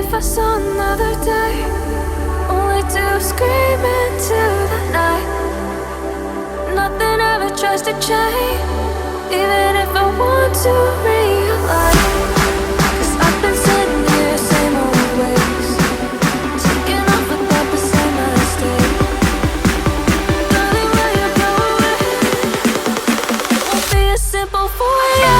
if I saw another day, only to scream into the night. Nothing ever tries to change, even if I want to realize. 'Cause I've been sitting here, same old ways, taking off without the same mistake. Darling, will you go away? It won't be as simple for you.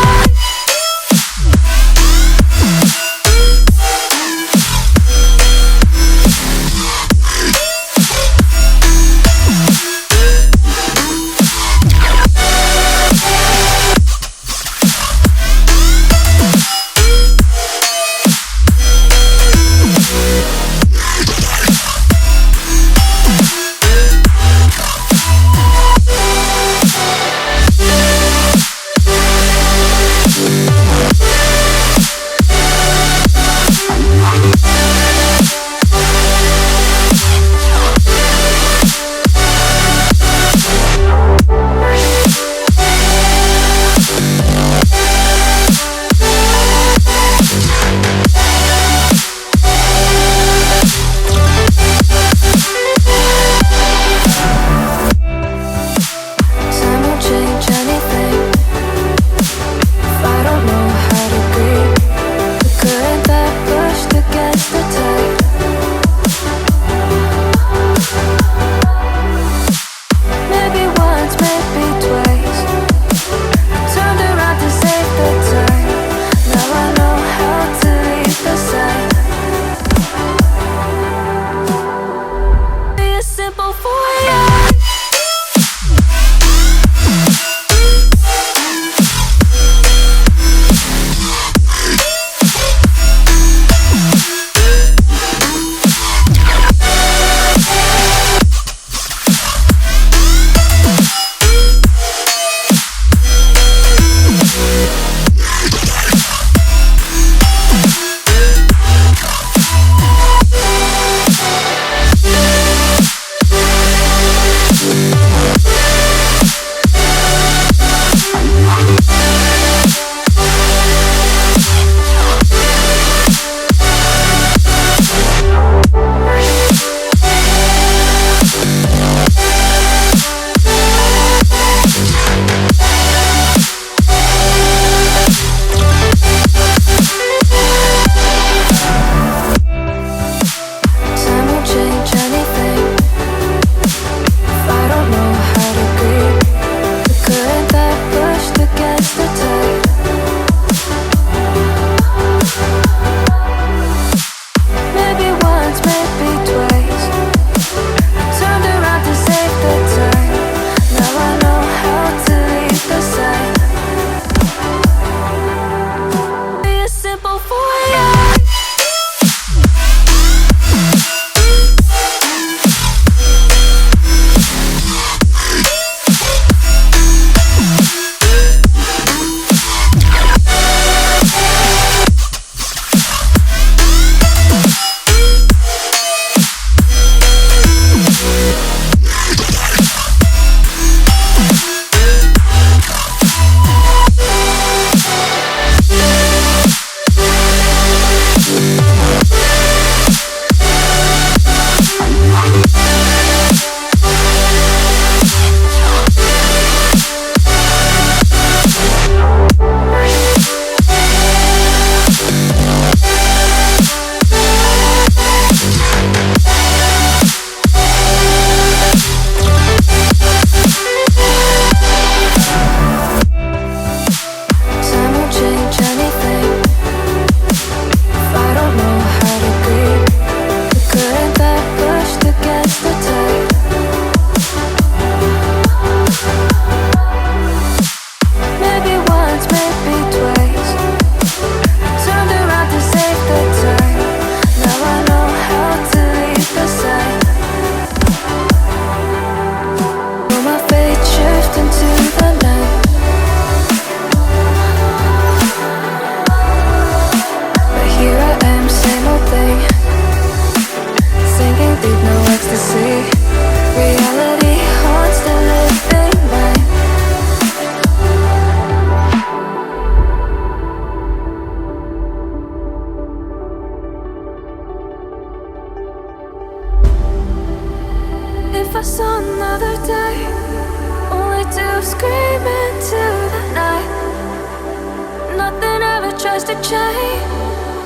tries to change,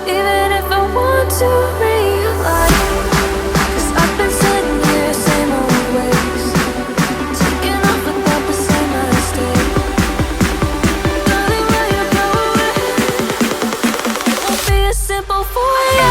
even if I want to realize. 'Cause I've been sitting here, same old ways, taking off without the same mistake. Darling, where you going? It won't be as simple for you.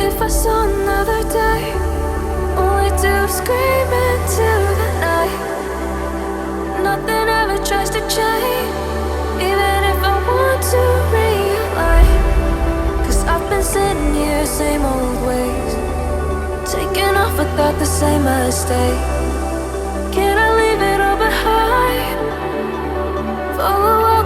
If I saw another day, only to scream into the night. Nothing ever tries to change, even if I want to realize. 'Cause I've been sitting here, same old ways, taking off without the same mistake. Can I leave it all behind? Follow